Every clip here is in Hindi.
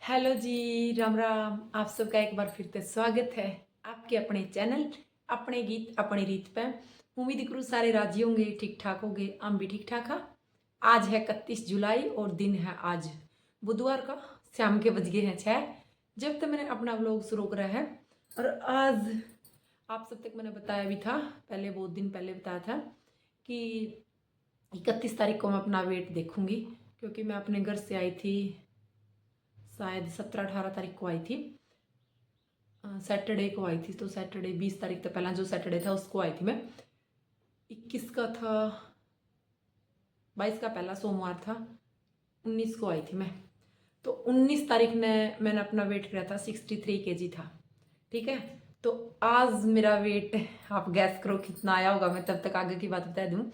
हेलो जी, राम राम। आप सबका एक बार फिर से स्वागत है आपके अपने चैनल अपने गीत अपनी रीत पे। उम्मीद करूँ सारे राजी होंगे, ठीक ठाक होंगे। हम भी ठीक ठाक। हाँ, आज है 31 जुलाई और दिन है आज बुधवार का। शाम के बज गए हैं 6 जब तक मैंने अपना व्लॉग शुरू करा है। और आज आप सब तक मैंने बताया भी था, पहले बहुत दिन पहले बताया था कि 31 तारीख को मैं अपना वेट देखूंगी, क्योंकि मैं अपने घर से आई थी शायद 17-18 तारीख को आई थी। सैटरडे को आई थी, तो सैटरडे 20 तारीख तक पहला जो सैटरडे था उसको आई थी मैं। 21 का था, 22 का पहला सोमवार था, 19 को आई थी मैं। तो 19 तारीख ने मैंने अपना वेट किया था, 63 kg था। ठीक है, तो आज मेरा वेट आप गैस करो कितना आया होगा। मैं तब तक आगे की बात बता दूँ।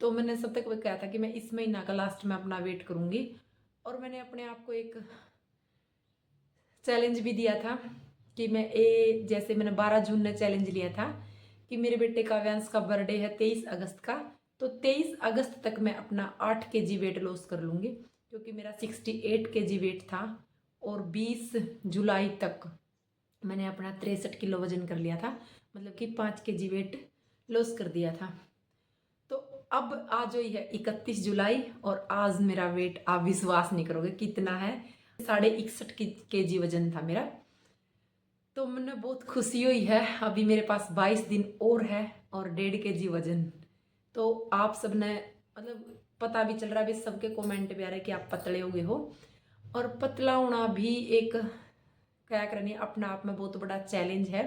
तो मैंने सब तक कहा था कि मैं इस महीना का लास्ट में अपना वेट करूँगी। और मैंने अपने आप को एक चैलेंज भी दिया था कि जैसे मैंने 12 जून ने चैलेंज लिया था कि मेरे बेटे का काव्यांश का बर्थडे है 23 अगस्त का, तो 23 अगस्त तक मैं अपना 8 kg वेट लॉस कर लूँगी, क्योंकि मेरा 68 kg वेट था। और 20 जुलाई तक मैंने अपना 63 किलो वजन कर लिया था, मतलब कि 5 kg वेट लॉस कर दिया था। तो अब आज हुई है 31 जुलाई और आज मेरा वेट आप विश्वास नहीं करोगे कितना है, 61.5 kg वजन था मेरा। तो मैंने बहुत खुशी हुई है। अभी मेरे पास 22 दिन और है और 1.5 kg वजन। तो आप सब ने मतलब पता भी चल रहा है, भी सबके कमेंट भी आ रहे हैं कि आप पतले हो गए हो। और पतला होना भी एक क्या करनी अपना आप में बहुत बड़ा चैलेंज है,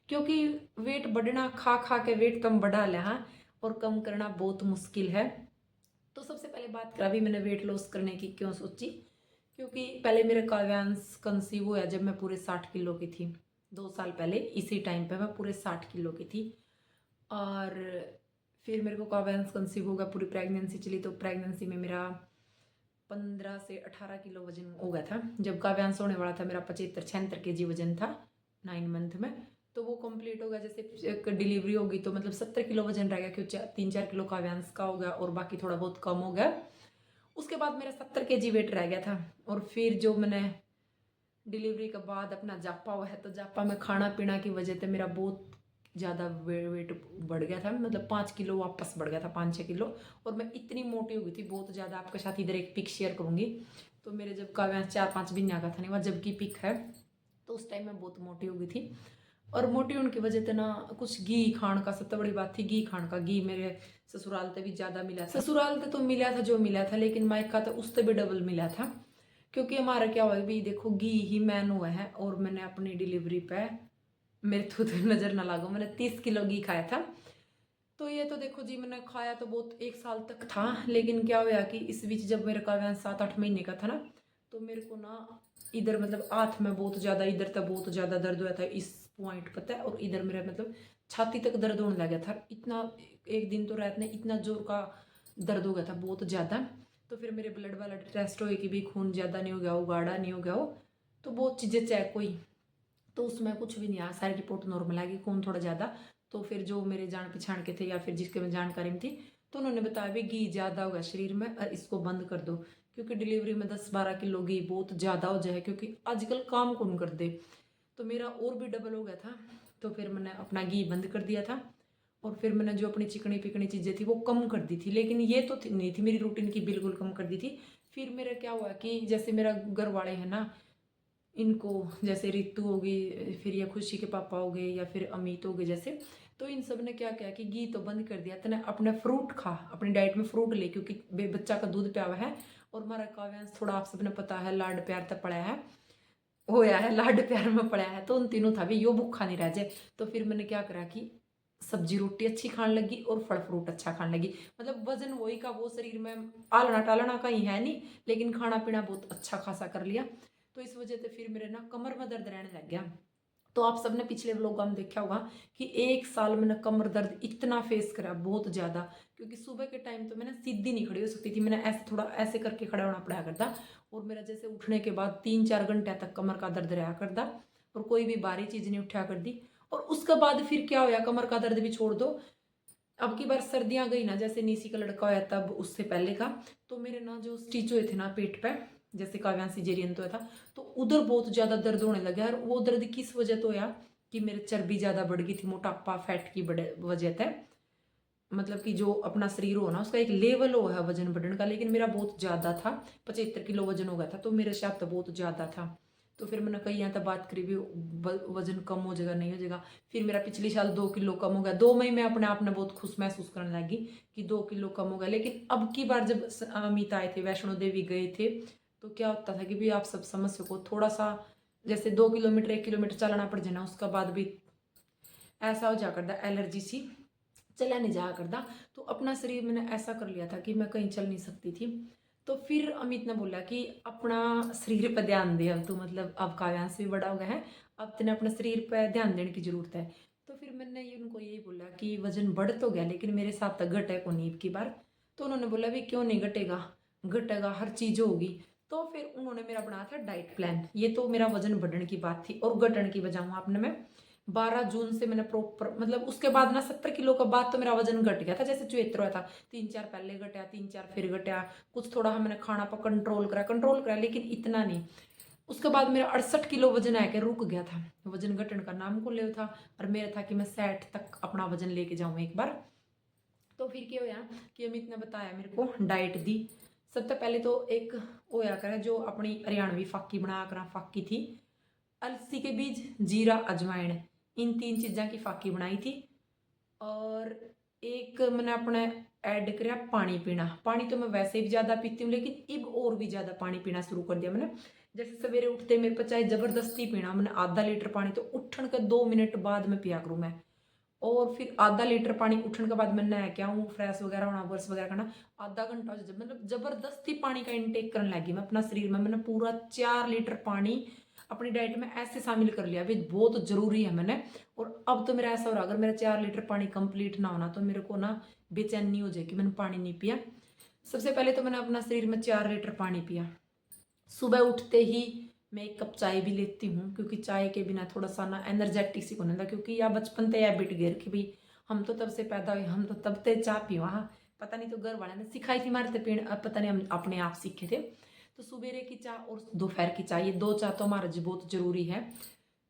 क्योंकि वेट बढ़ना खा खा के वेट कम बढ़ा ले, हाँ, और कम करना बहुत मुश्किल है। तो सबसे पहले बात करा भी मैंने वेट लॉस करने की क्यों सोची, क्योंकि पहले मेरा काव्यांश कंसीव हुआ जब मैं पूरे 60 किलो की थी। 2 साल पहले इसी टाइम पे मैं पूरे 60 किलो की थी। और फिर मेरे को काव्यांश कंसीव होगा, पूरी प्रेगनेंसी चली, तो प्रेगनेंसी में मेरा 15 से 18 किलो वजन हो गया था। जब काव्यांश होने वाला था मेरा 75-76 kg वजन था 9 मंथ में। तो वो कंप्लीट हो गया, जैसे एक डिलीवरी होगी तो मतलब 70 किलो वजन रह गया, क्योंकि 3-4 किलो काव्यांश का हो गया और बाकी थोड़ा बहुत कम हो गया। उसके बाद मेरा 70 kg वेट रह गया था। और फिर जो मैंने डिलीवरी के बाद अपना जापा हुआ है, तो जापा में खाना पीना की वजह से मेरा बहुत ज़्यादा वेट बढ़ गया था, मतलब 5 किलो वापस बढ़ गया था, 5-6 किलो। और मैं इतनी मोटी हो गई थी बहुत ज़्यादा। आपके साथ इधर एक पिक शेयर करूँगी। तो मेरे जब का 4-5 महीने का था नहीं, वह जब की पिक है, तो उस टाइम मैं बहुत मोटी हो गई थी। और मोटी होने की वजह से ना कुछ घी खान का, सबसे बड़ी बात थी घी खान का। घी मेरे ससुराल से भी ज़्यादा मिला था, ससुराल से तो मिला था जो मिला था, लेकिन मायका तो उससे भी डबल मिला था। क्योंकि हमारा क्या हुआ भी देखो, घी ही मैन हुआ है। और मैंने अपनी डिलीवरी पे, मेरे तो नज़र ना लागो, मैंने 30 किलो घी खाया था। तो ये तो देखो जी, मैंने खाया तो बहुत 1 साल तक था, लेकिन क्या हुआ कि इस बीच जब मेरे का 7-8 महीने का था ना, तो मेरे को ना इधर मतलब हाथ में बहुत ज़्यादा, इधर तक बहुत ज़्यादा दर्द हुआ था, इस पॉइंट पता है। और इधर मेरा मतलब छाती तक दर्द होने लगा था इतना। एक दिन तो रात में इतना जोर का दर्द हो गया था, बहुत ज़्यादा। तो फिर मेरे ब्लड वाला टेस्ट हुए कि भी खून ज़्यादा नहीं हो गया हो, गाढ़ा नहीं हो गया हो। तो बहुत चीज़ें चेक हुई, तो उसमें कुछ भी नहीं आया, सारी रिपोर्ट नॉर्मल आ गई, खून थोड़ा ज़्यादा। तो फिर जो मेरे जान पहचान के थे या फिर जिसके मैं जानकारी में थी, तो उन्होंने बताया भी घी ज़्यादा होगा शरीर में और इसको बंद कर दो, क्योंकि डिलीवरी में 10-12 किलो घी बहुत ज़्यादा हो जाए, क्योंकि आजकल काम कौन कर दे। तो मेरा और भी डबल हो गया था। तो फिर मैंने अपना घी बंद कर दिया था। और फिर मैंने जो अपनी चिकनी पिकनी चीज़ें थी वो कम कर दी थी, लेकिन ये तो नहीं थी मेरी रूटीन की, बिल्कुल कम कर दी थी। फिर मेरा क्या हुआ कि जैसे मेरा घर वाले हैं ना, इनको जैसे रितु होगी, फिर या खुशी के पापा हो गए, या फिर अमित हो गए जैसे, तो इन सब ने क्या किया कि घी तो बंद कर दिया, तने अपने फ्रूट खा, अपनी डाइट में फ्रूट ले, क्योंकि बच्चा का दूध प्या हुआ है। और हमारा काव्यांश थोड़ा आप सबने पता है लाड प्यार तक पड़ा है, होया है लाड प्यार में पड़ा है, तो उन तीनों था भी यो भूखा नहीं रह जाए। तो फिर मैंने क्या करा कि सब्जी रोटी अच्छी खाने लगी और फल फ्रूट अच्छा खाने लगी। मतलब वजन वही का वो, शरीर में आलना टालना का ही है नहीं, लेकिन खाना पीना बहुत अच्छा खासा कर लिया। तो इस वजह से फिर मेरे ना कमर में दर्द रहने लग गया। तो आप सबने पिछले व्लॉग में देखा होगा कि 1 साल मैंने कमर दर्द इतना फेस करा, बहुत ज़्यादा। क्योंकि सुबह के टाइम तो मैंने सीधी नहीं खड़ी हो सकती थी, मैंने ऐसे थोड़ा ऐसे करके खड़ा होना पड़ा करता। और मेरा जैसे उठने के बाद 3-4 घंटे तक कमर का दर्द रहा करता, और कोई भी भारी चीज़ नहीं उठा कर दी। और उसके बाद फिर क्या होया, कमर का दर्द भी छोड़ दो, अब की बार सर्दियाँ गई ना, जैसे नीसी का लड़का होया तब उससे पहले का, तो मेरे ना जो स्टिच हुए थे ना पेट पे, जैसे काव्यांश सिजेरियन तो है था, तो उधर बहुत ज़्यादा दर्द होने लगा। और वो दर्द किस वजह तो होया कि मेरे चर्बी ज़्यादा बढ़ गई थी, मोटापा फैट की बड़े वजह थे। मतलब कि जो अपना शरीर हो ना उसका एक लेवल हो है वजन बढ़ने का, लेकिन मेरा बहुत ज़्यादा था, 75 किलो वजन हो गया था, तो मेरे साथ तो बहुत ज़्यादा था। तो फिर मैंने कही यहाँ तक बात करी भी वजन कम हो जाएगा नहीं हो जाएगा। फिर मेरा पिछले साल 2 किलो कम हो गया, 2 महीने में अपने आप ने बहुत खुश महसूस करने लगी कि 2 किलो कम हो गया। लेकिन अब की बार जब अमित आए थे, वैष्णो देवी गए थे, तो क्या होता था कि भाई आप सब समझ सको, थोड़ा सा जैसे 2 किलोमीटर 1 किलोमीटर चलाना पड़ जाना, उसका बाद भी ऐसा हो जा करता एलर्जी सी, चला नहीं जाया करता। तो अपना शरीर मैंने ऐसा कर लिया था कि मैं कहीं चल नहीं सकती थी। तो फिर अमित ने बोला कि अपना शरीर पर ध्यान दे, अब तो मतलब अब काव्यांश भी बड़ा हो गया है, अब तेने अपने शरीर पर ध्यान देने की जरूरत है। तो फिर मैंने उनको यही बोला कि वजन बढ़ तो गया लेकिन मेरे साथ तक घटे को नींद की बार। तो उन्होंने बोला भी क्यों नहीं घटेगा, घटेगा हर चीज़ होगी। तो फिर उन्होंने मेरा बनाया था डाइट प्लान। ये तो मेरा वजन बढ़ने की बात थी, और घटने की बजाऊँ आपने, मैं 12 जून से मैंने प्रॉपर मतलब उसके बाद ना 70 किलो का बाद तो मेरा वजन घट गया था, जैसे 74 था, 3-4 पहले घटा, 3-4 फिर घटा, कुछ थोड़ा मैंने खाना पर कंट्रोल करा लेकिन इतना नहीं। उसके बाद मेरा 68 किलो वजन आके रुक गया था, वजन घटने का नाम को ले था, और मेरा था कि मैं 60 तक अपना वजन लेके जाऊँ एक बार। तो फिर क्या होया कि अमित ने बताया मेरे को, डाइट दी। सबसे पहले तो एक होया करे जो अपनी हरियाणवी फाकी बना कर फाकी थी, अलसी के बीज, जीरा, अजवाइन, इन 3 चीज़ों की फाकी बनाई थी। और एक मैंने अपने ऐड करा पानी पीना। पानी तो मैं वैसे भी ज़्यादा पीती हूँ लेकिन अब और भी ज़्यादा पानी पीना शुरू कर दिया मैंने। जैसे सवेरे उठते मेरे पर चाहे ज़बरदस्ती पीना, मैंने आधा लीटर पानी तो उठन के 2 मिनट बाद में पिया करूँ मैं। और फिर आधा लीटर पानी उठने के बाद मैं नहा के आऊँ, फ्रेश वगैरह होना, ब्रश वगैरह करना, आधा घंटा मतलब जबरदस्ती पानी का इनटेक करने लगी मैं अपना शरीर में। मैंने पूरा 4 लीटर पानी अपनी डाइट में ऐसे शामिल कर लिया, अभी बहुत जरूरी है मैंने। और अब तो मेरा ऐसा हो रहा, अगर मेरा 4 लीटर पानी कंप्लीट ना होना तो मेरे को ना बेचैनी हो जाए कि मैंने पानी नहीं पिया। सबसे पहले तो मैंने अपना शरीर में 4 लीटर पानी पिया। सुबह उठते ही मैं एक कप चाय भी लेती हूँ, क्योंकि चाय के बिना थोड़ा सा ना एनर्जेटिक सी होने, क्योंकि या बचपन से हैबिट गिर कि भाई हम तो तब से पैदा हुए, हम तो तब से चाय पियो। हाँ, पता नहीं तो घर वाले ने सिखाई थी हमारे तो पीण, पता नहीं हम अपने आप सीखे थे। तो सुबेरे की चाय और दोपहर की चाय, ये 2 चाय तो हमारा बहुत जरूरी है।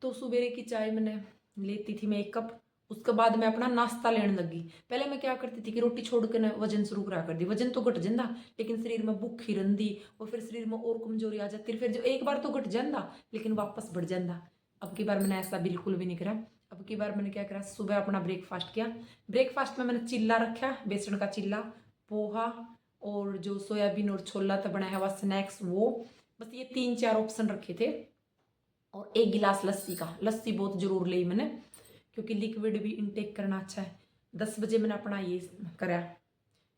तो सुबेरे की चाय मैंने लेती थी मैं 1 कप। उसके बाद मैं अपना नाश्ता लेने लगी। पहले मैं क्या करती थी कि रोटी छोड़ के ना वजन शुरू करा कर दी, वजन तो घट जाता लेकिन शरीर में भूख ही रही, और फिर शरीर में और कमजोरी आ जाती, फिर जो एक बार तो घट जाता लेकिन वापस बढ़ जाता। अब की बार मैंने ऐसा बिल्कुल भी नहीं करा। अब की बार मैंने क्या करा, सुबह अपना ब्रेकफास्ट किया। ब्रेकफास्ट में मैंने चिल्ला रखा, बेसन का चिल्ला, पोहा, और जो सोयाबीन और छोला था बनाया हुआ स्नैक्स वो, बस ये 3-4 ऑप्शन रखे थे। और 1 गिलास लस्सी का, लस्सी बहुत जरूर ली मैंने क्योंकि लिक्विड भी इनटेक करना अच्छा है। 10 बजे मैंने अपना ये करा,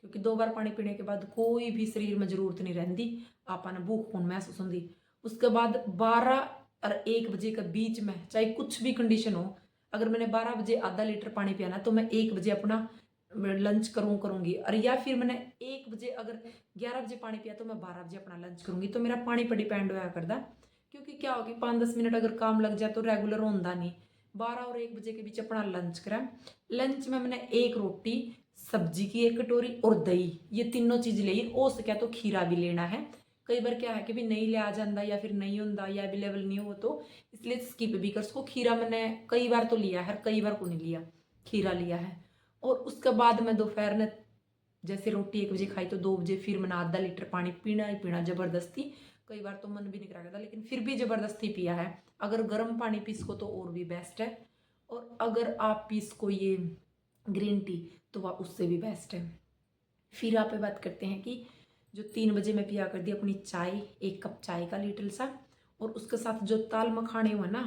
क्योंकि 2 बार पानी पीने के बाद कोई भी शरीर में जरूरत नहीं रहती, आपने भूख कौन महसूस होती। उसके बाद 12 और 1 बजे के बीच में चाहे कुछ भी कंडीशन हो, अगर मैंने 12 बजे आधा लीटर पानी पिया तो मैं 1 बजे अपना लंच करूँगी। और या फिर मैंने 1 बजे अगर 11 बजे पानी पिया तो मैं 12 बजे अपना लंच करूँगी। तो मेरा पानी पर डिपेंड होया करता, क्योंकि क्या होगी 5-10 मिनट अगर काम लग जाए तो रेगुलर होता नहीं। 12 और 1 बजे के बीच अपना लंच करा। लंच में मैंने 1 रोटी, सब्जी की 1 कटोरी और दही, ये तीनों चीज़ ली। हो सके तो खीरा भी लेना है। कई बार क्या है कि भी नहीं लिया जाता या फिर नहीं होता या अवेलेबल नहीं हो, तो इसलिए स्किप भी कर सको। खीरा मैंने कई बार तो लिया है, कई बार को नहीं लिया, खीरा लिया है। और उसके बाद मैं दोपहर में जैसे रोटी 1 बजे खाई तो 2 बजे फिर मैंने आधा लीटर पानी पीना ही पीना ज़बरदस्ती। कई बार तो मन भी नहीं करा था लेकिन फिर भी ज़बरदस्ती पिया है। अगर गर्म पानी पी सको तो और भी बेस्ट है, और अगर आप पी सको ये ग्रीन टी तो वह उससे भी बेस्ट है। फिर आप बात करते हैं कि जो 3 बजे मैं पिया कर दी अपनी चाय, 1 कप चाय का लिटिल सा, और उसके साथ जो ताल मखाने हुआ ना,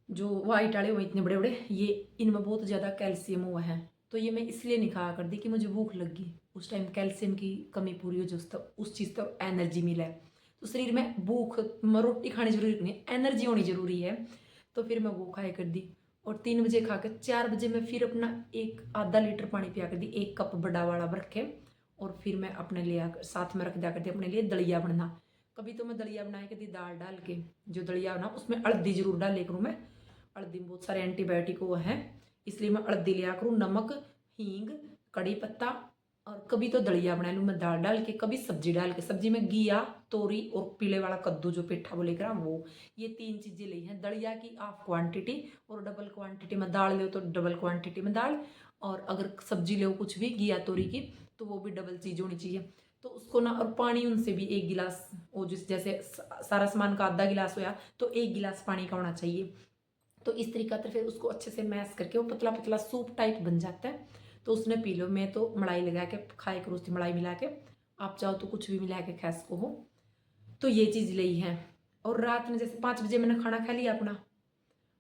जो वाइट वाले हुए इतने बड़े बड़े, ये इनमें बहुत ज़्यादा कैल्शियम हुआ है। तो ये मैं इसलिए नहीं खाया कर दी कि मुझे भूख लगी, उस टाइम कैल्शियम की कमी पूरी हो जो उस चीज़ तक एनर्जी मिले। तो शरीर में भूख रोटी खानी जरूरी नहीं, एनर्जी होनी जरूरी है। तो फिर मैं वो खाया कर दी। और 3 बजे खा कर 4 बजे मैं फिर अपना एक आधा लीटर पानी पिया कर दी, 1 कप बड़ा वाला रख के। और फिर मैं अपने लिए साथ में रख दिया करती अपने लिए दलिया बनना। कभी तो मैं दलिया बनाया करती दाल डाल के, जो दलिया बना उसमें हल्दी जरूर डाले करूँ मैं। हल्दी में बहुत सारे एंटीबायोटिक वो हैं, इसलिए मैं हल्दी लिया करूँ, नमक, हींग, कड़ी पत्ता, और कभी तो दलिया बना लूँ मैं दाल डाल के, कभी सब्जी डाल के। सब्जी में घिया, तोरी और पीले वाला कद्दू जो पेठा बोलेगा वो, ये 3 चीज़ें ली हैं। दलिया की हाफ क्वांटिटी और डबल क्वांटिटी में दाल लो तो डबल क्वांटिटी में दाल, और अगर सब्जी लो कुछ भी घिया तोरी की तो वो भी डबल चीज़ होनी चाहिए। तो उसको ना, और पानी उनसे भी 1 गिलास, वो जैसे सारा सामान का आधा गिलास होया तो 1 गिलास पानी का होना चाहिए। तो इस तरीका से फिर उसको अच्छे से मैश करके वो पतला पतला सूप टाइप बन जाता है, तो उसमें पी लो। मैं तो मलाई लगा के खाए करूँ उसकी, मलाई मिला के, आप चाहो तो कुछ भी मिला के खा सको हो। तो ये चीज़ ली है। और रात में जैसे 5 बजे मैंने खाना खा लिया अपना,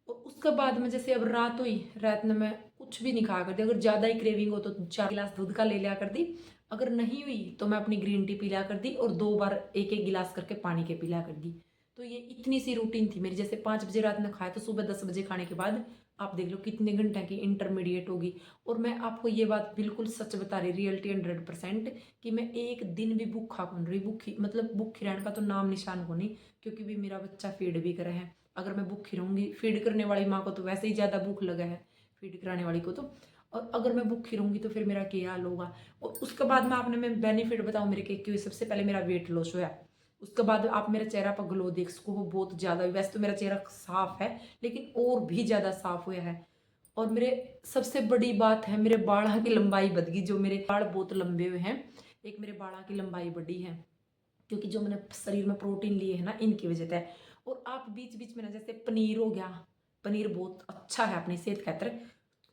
और उसके बाद में जैसे अब रात हुई, रात में मैं कुछ भी नहीं खा कर दी। अगर ज़्यादा ही क्रेविंग हो तो 4 गिलास दूध का ले लिया कर दी, अगर नहीं हुई तो मैं अपनी ग्रीन टी पी लिया कर दी, और 2 बार 1-1 गिलास करके पानी के पी लिया कर दी। तो ये इतनी सी रूटीन थी मेरी। जैसे 5 बजे रात में खाया तो सुबह 10 बजे खाने के बाद आप देख लो कितने घंटे की इंटरमीडिएट होगी। और मैं आपको ये बात बिल्कुल सच बता रही, रियलिटी 100%, कि मैं एक दिन भी भूखा कौन रही। भूखी मतलब भूखी रहने का तो नाम निशान को नहीं, क्योंकि भी मेरा बच्चा फीड भी करे है। अगर मैं भूखी रहूँगी, फीड करने वाली माँ को तो वैसे ही ज़्यादा भूख लगा है, फीड कराने वाली को तो, और अगर मैं भूखी रहूँगी तो फिर मेरा क्या हाल होगा। और उसके बाद में आपने मैं बेनिफिट बताऊँ मेरे के, सबसे पहले मेरा वेट लॉस हुआ। उसके बाद आप मेरे चेहरा पर ग्लो देख सको हो बहुत ज़्यादा। वैसे तो मेरा चेहरा साफ है, लेकिन और भी ज़्यादा साफ हुआ है। और मेरे सबसे बड़ी बात है, मेरे बालों की लंबाई बढ़ गई। जो मेरे बाल बहुत लंबे हुए हैं, एक मेरे बालों की लंबाई बढ़ी है, क्योंकि जो मैंने शरीर में प्रोटीन लिए है ना, इनकी वजह से। और आप बीच बीच में ना, जैसे पनीर हो गया, पनीर बहुत अच्छा है अपनी सेहत खातर।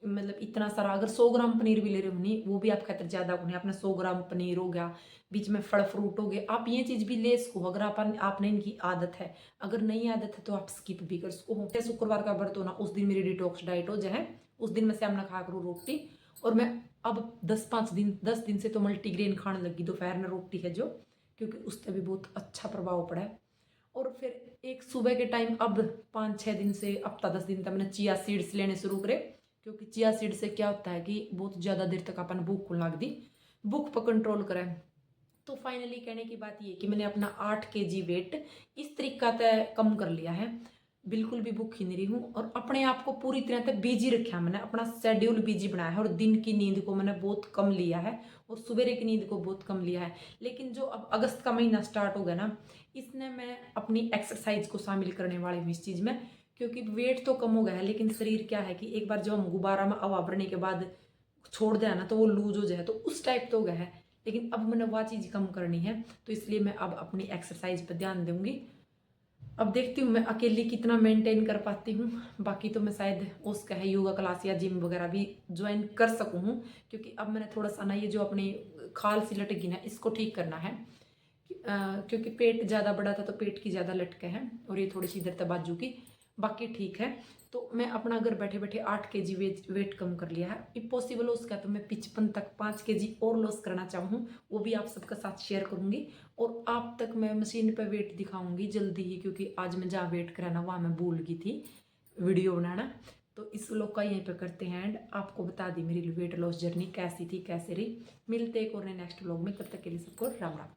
मतलब इतना सारा, अगर 100 ग्राम पनीर भी ले रहे हो नहीं, वो भी आप खातर ज़्यादा को नहीं, आपने 100 ग्राम पनीर हो गया, बीच में फल फ्रूट हो गए, आप ये चीज़ भी ले सको अगर आपने इनकी आदत है। अगर नहीं आदत है तो आप स्किप भी कर सको। शुक्रवार का व्रत होना, उस दिन मेरी डिटॉक्स डाइट हो जाए, उस दिन मैं शाम ना खा करूँ रोटी। और मैं अब 10 दिन से तो मल्टीग्रेन खाने लगी दोपहर में रोटी है जो, क्योंकि उससे भी बहुत अच्छा प्रभाव पड़ा है। और फिर एक सुबह के टाइम अब 5-6 दिन से, हफ्ता 10 दिन तक मैंने चिया सीड्स लेने शुरू करे, क्योंकि चिया सीड से क्या होता है कि बहुत ज़्यादा देर तक अपन भूख को लग दी, भूख पर कंट्रोल करें। तो फाइनली कहने की बात ये कि मैंने अपना 8 kg वेट इस तरीका से कम कर लिया है। बिल्कुल भी भूखी नहीं रही हूँ, और अपने आप को पूरी तरह से बिजी रखा। मैंने अपना शेड्यूल बिजी बनाया है, और दिन की नींद को मैंने बहुत कम लिया है, और सवेरे की नींद को बहुत कम लिया है। लेकिन जो अब अगस्त का महीना स्टार्ट हो गया ना, इसने मैं अपनी एक्सरसाइज को शामिल करने वाली हूँ इस चीज़ में। क्योंकि वेट तो कम हो गया है, लेकिन शरीर क्या है कि एक बार जब हम गुब्बारा में हवा भरने के बाद छोड़ देना तो वो लूज हो जाए, तो उस टाइप तो हो गया है। लेकिन अब मैंने वह चीज़ कम करनी है, तो इसलिए मैं अब अपनी एक्सरसाइज पर ध्यान दूंगी। अब देखती हूँ मैं अकेली कितना मेंटेन कर पाती हूँ। बाकी तो मैं शायद उसका है योगा क्लास या जिम वगैरह भी ज्वाइन कर सकूँ हूँ, क्योंकि अब मैंने थोड़ा सा ना ये जो अपनी खाल सी लटकी ना, इसको ठीक करना है। क्योंकि पेट ज़्यादा बड़ा था तो पेट की ज़्यादा लटके हैं, और ये थोड़ी सी इधर तक बाजू की, बाकी ठीक है। तो मैं अपना घर बैठे बैठे 8 kg वेट कम कर लिया है। इम्पॉसिबल हो उसका तो मैं 55 तक 5 kg और लॉस करना चाहूँ, वो भी आप सबके साथ शेयर करूँगी। और आप तक मैं मशीन पर वेट दिखाऊंगी जल्दी ही, क्योंकि आज मैं जहाँ वेट कराना वहाँ मैं भूल गई थी वीडियो बनाना। तो इस लोग का यहीं पे करते हैं एंड। आपको बता दी मेरी वेट लॉस जर्नी कैसी थी, कैसे रही। मिलते एक और नेक्स्ट व्लॉग में, तब तक के लिए सबको राम राम।